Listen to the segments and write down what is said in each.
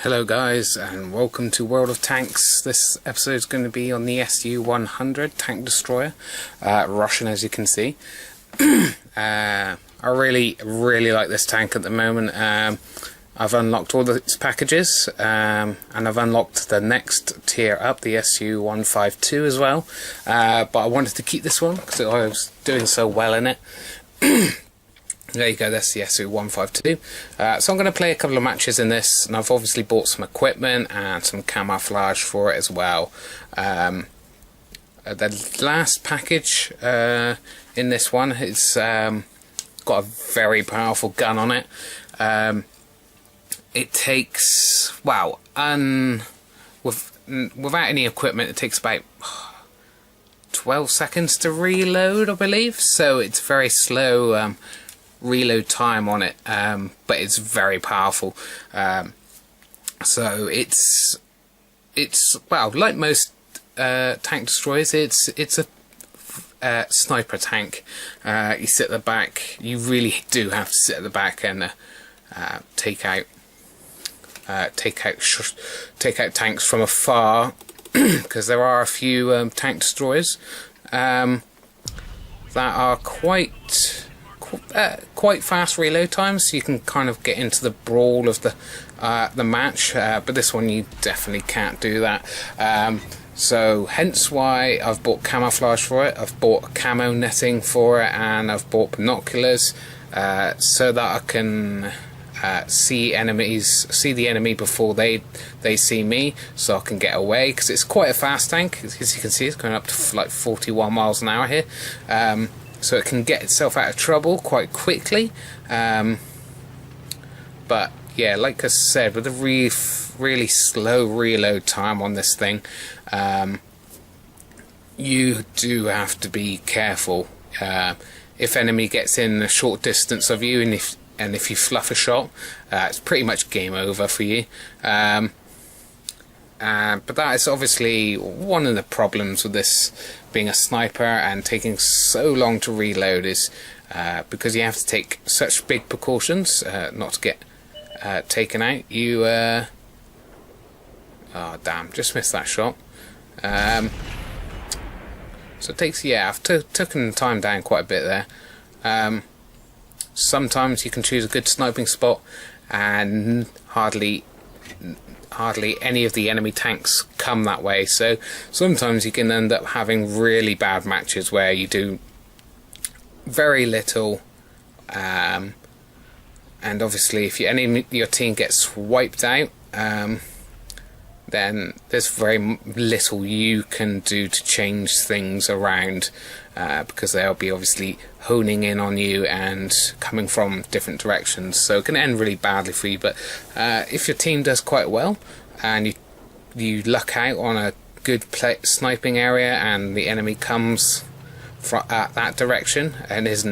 Hello guys, and welcome to World of Tanks. This episode is going to be on the SU-100 tank destroyer, Russian as you can see. I really like this tank at the moment. I've unlocked all its packages, and I've unlocked the next tier up, the SU-152 as well. But I wanted to keep this one because I was doing so well in it. There you go, that's the SU-152. So I'm going to play a couple of matches in this, and I've obviously bought some equipment and some camouflage for it as well. The last package in this one is got a very powerful gun on it. It takes, wow, without any equipment, it takes about 12 seconds to reload, I believe. So it's very slow reload time on it, but it's very powerful. So it's well, like most tank destroyers, it's a sniper tank. You sit at the back. You really do have to sit at the back and take out tanks from afar, because there are a few tank destroyers that are quite fast reload times, so you can kind of get into the brawl of the match, but this one you definitely can't do that. So hence why I've bought camouflage for it. I've bought camo netting for it, and I've bought binoculars so that I can see the enemy before they see me, so I can get away, because it's quite a fast tank. As you can see, it's going up to like 41 miles an hour here. So it can get itself out of trouble quite quickly. But yeah, like I said, with a really slow reload time on this thing, you do have to be careful. If enemy gets in a short distance of you, and if you fluff a shot, it's pretty much game over for you. But that is obviously one of the problems with this being a sniper and taking so long to reload, is because you have to take such big precautions not to get taken out. You oh damn, just missed that shot. So it takes, yeah, I've taken the time down quite a bit there. Sometimes you can choose a good sniping spot, and hardly any of the enemy tanks come that way, so sometimes you can end up having really bad matches where you do very little, and obviously if your team gets wiped out, then there's very little you can do to change things around, because they'll be obviously honing in on you and coming from different directions, so it can end really badly for you. But if your team does quite well and you luck out on a good sniping area, and the enemy comes from that direction and is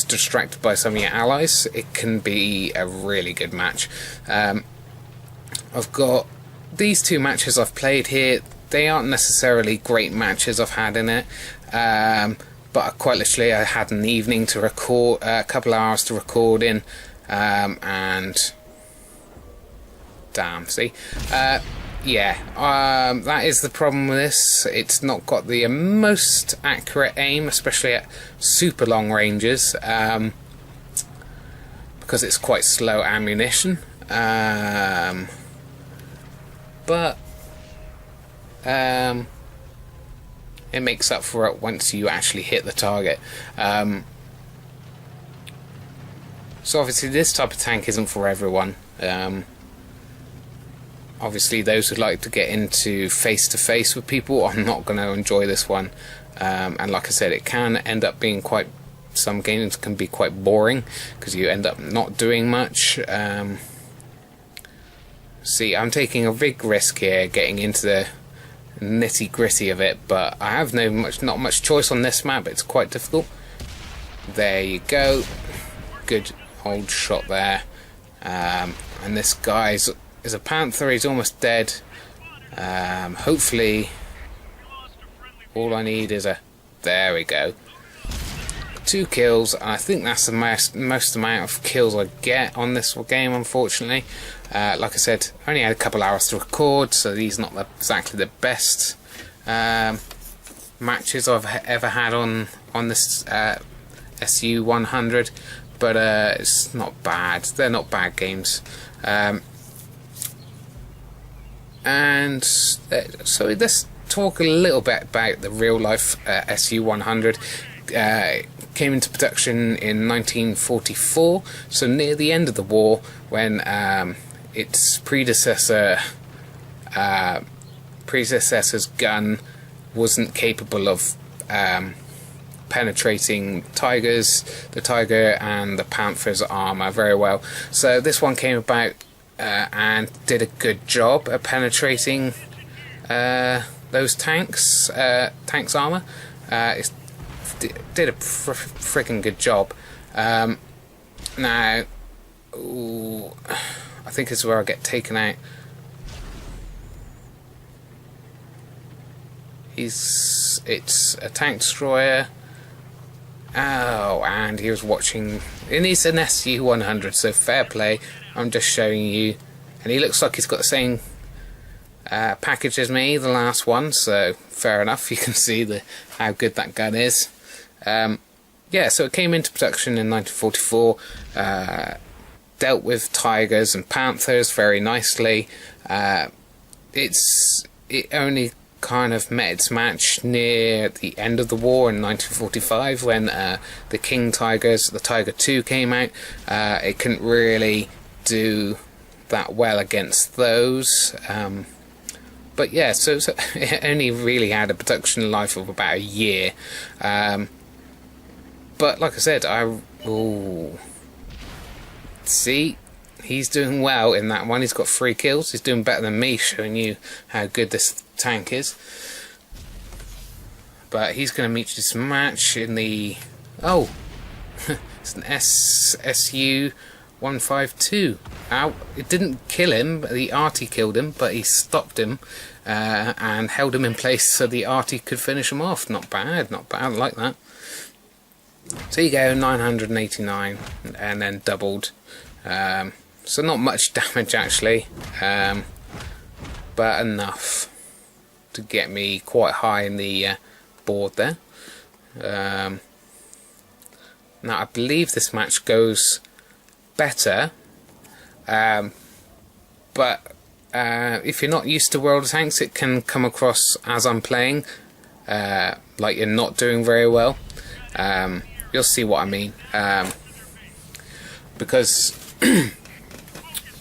distracted by some of your allies, it can be a really good match. I've got these two matches I've played here. They aren't necessarily great matches I've had in it, but quite literally I had an evening to record, a couple of hours to record in, and damn, see, yeah, that is the problem with this. It's not got the most accurate aim, especially at super long ranges, because it's quite slow ammunition, but it makes up for it once you actually hit the target. So obviously this type of tank isn't for everyone. Obviously those who like to get into face-to-face with people are not going to enjoy this one, and like I said, it can end up being some games can be quite boring because you end up not doing much. See, I'm taking a big risk here getting into the nitty-gritty of it, but I have not much choice on this map. It's quite difficult. There you go, good old shot there. And this guy is a Panther. He's almost dead. Hopefully all I need is there we go, 2 kills, and I think that's the most amount of kills I get on this game, unfortunately. Like I said, only had a couple hours to record, so these are not exactly the best matches I've ever had on this SU-100, but it's not bad. They're not bad games. And so let's talk a little bit about the real life SU-100. Came into production in 1944, so near the end of the war, when its predecessor's gun wasn't capable of penetrating the Tiger and the Panther's armor very well. So this one came about and did a good job at penetrating those tanks' armor. It did a freaking good job. Now, ooh, I think this is where I get taken out. It's a tank destroyer. Oh, and he was watching. And he's an SU-100, so fair play. I'm just showing you. And he looks like he's got the same package as me, the last one, so fair enough. You can see how good that gun is. Yeah, so it came into production in 1944. Dealt with Tigers and Panthers very nicely. It only kind of met its match near the end of the war in 1945 when the King Tigers, the Tiger II, came out. It couldn't really do that well against those. But yeah, so it only really had a production life of about a year. But like I said, see, he's doing well in that one. He's got 3 kills. He's doing better than me, showing you how good this tank is. But he's going to meet this match in the... Oh, it's an SU-152. It didn't kill him. The arty killed him, but he stopped him and held him in place so the arty could finish him off. Not bad, not bad. I like that. So you go, 989, and then doubled. So not much damage actually, but enough to get me quite high in the board there. Now I believe this match goes better, but if you're not used to World of Tanks, it can come across as I'm playing like you're not doing very well. You'll see what I mean, because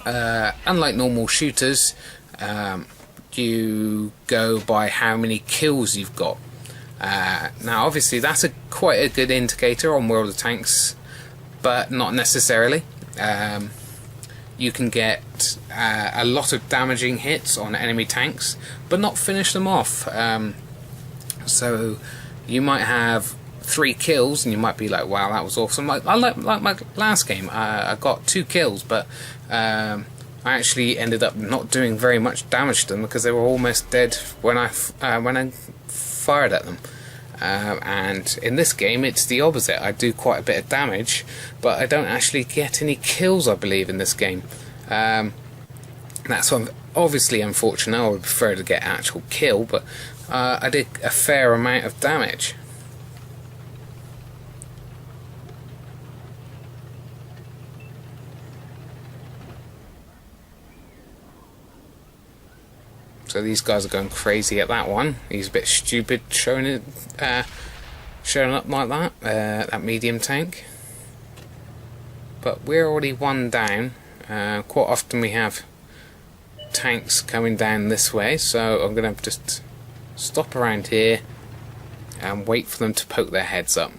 unlike normal shooters, you go by how many kills you've got. Now obviously that's quite a good indicator on World of Tanks, but not necessarily. You can get a lot of damaging hits on enemy tanks but not finish them off. So you might have 3 kills and you might be like, wow, that was awesome. Like my last game, I got 2 kills, but I actually ended up not doing very much damage to them because they were almost dead when I fired at them. And in this game it's the opposite. I do quite a bit of damage, but I don't actually get any kills, I believe, in this game. That's obviously unfortunate. I would prefer to get an actual kill, but I did a fair amount of damage. So these guys are going crazy at that one. He's a bit stupid showing up like that, that medium tank. But we're already 1 down. Quite often we have tanks coming down this way, so I'm going to just stop around here and wait for them to poke their heads up.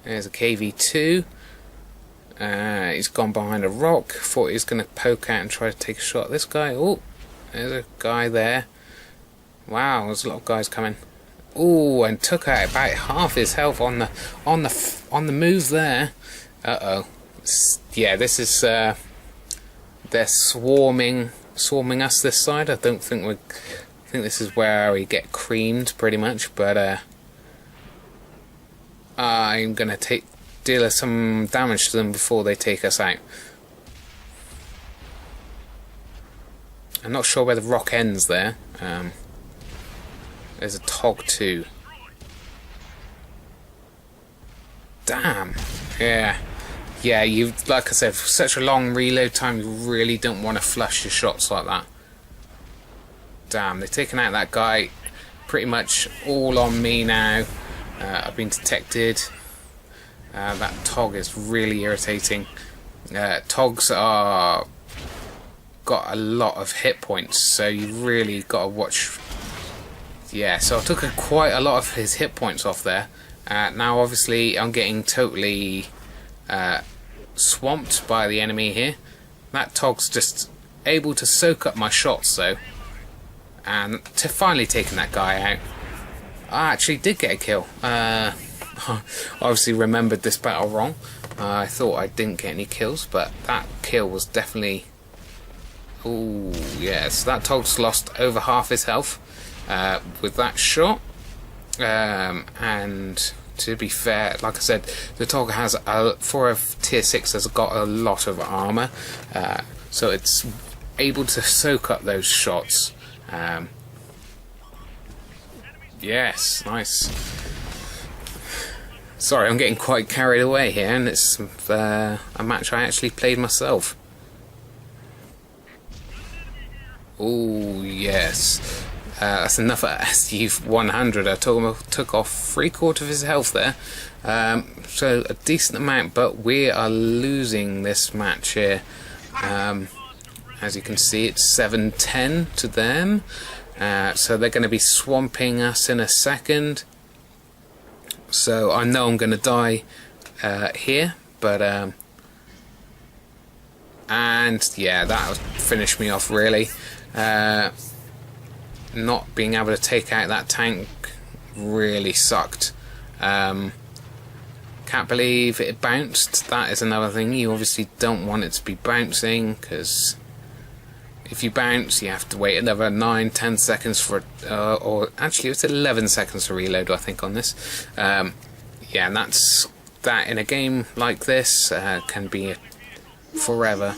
There's a KV-2. He's gone behind a rock. Thought he was going to poke out and try to take a shot at this guy. Oh, there's a guy there. Wow, there's a lot of guys coming. Oh, and took out about half his health on the move there. Uh-oh. Yeah, this is they're swarming us this side. I don't think we're think this is where we get creamed pretty much, but I'm gonna deal some damage to them before they take us out. I'm not sure where the rock ends there. There's a Tog too. Damn. Yeah. Yeah, like I said, for such a long reload time, you really don't want to flush your shots like that. Damn, they've taken out that guy. Pretty much all on me now. I've been detected. That Tog is really irritating. Togs are got a lot of hit points, so you really got to watch. Yeah, so I took quite a lot of his hit points off there. Now obviously I'm getting totally swamped by the enemy here. That Tog's just able to soak up my shots though, and to finally taking that guy out. I actually did get a kill. I obviously remembered this battle wrong. I thought I didn't get any kills, but that kill was definitely... Ooh, yes, that Tog's lost over half his health with that shot. And to be fair, like I said, the Tog has, for a tier 6, has got a lot of armor, so it's able to soak up those shots. Yes, nice. Sorry, I'm getting quite carried away here, and it's a match I actually played myself. Oh yes, that's enough at SU-100. I took off 3/4 of his health there, so a decent amount, but we are losing this match here. As you can see, it's 7-10 to them, so they're going to be swamping us in a second. So I know I'm going to die here, but and yeah, that finished me off really. Not being able to take out that tank really sucked. Can't believe it bounced. That is another thing. You obviously don't want it to be bouncing, because if you bounce, you have to wait another 9-10 seconds for, or actually it's 11 seconds to reload, I think, on this. Yeah, and that in a game like this can be forever.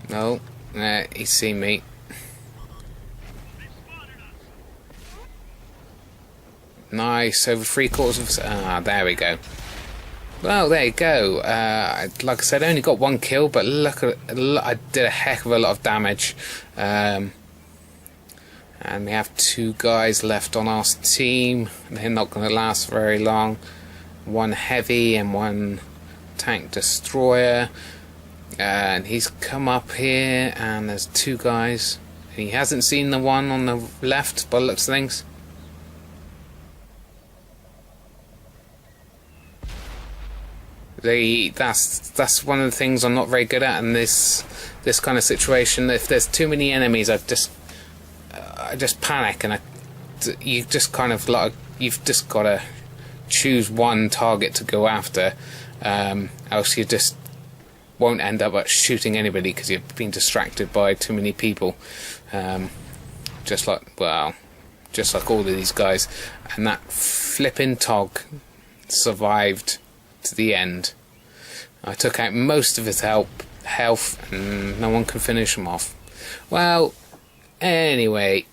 No, he's seen me. Nice, over 3/4 of... there we go. Well, there you go. Like I said, I only got one kill, but look at I did a heck of a lot of damage. And we have 2 guys left on our team. They're not going to last very long. 1 heavy and 1 tank destroyer. And he's come up here, and there's 2 guys. He hasn't seen the one on the left by the looks of things. That's one of the things I'm not very good at in this kind of situation. If there's too many enemies, I just panic, and you just kind of like, you've just got to choose one target to go after, else you just won't end up shooting anybody because you've been distracted by too many people. Just like all of these guys, and that flipping Tog survived to the end. I took out most of his health, and no one can finish him off. Well, anyway,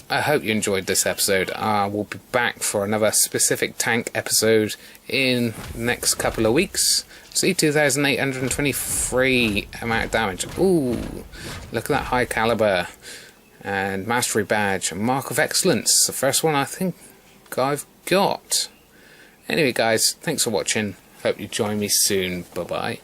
I hope you enjoyed this episode. We'll be back for another specific tank episode in the next couple of weeks. See, 2,823 amount of damage. Ooh, look at that high caliber. And mastery badge, mark of excellence. The first one I think I've got. Anyway guys, thanks for watching. Hope you join me soon. Bye bye.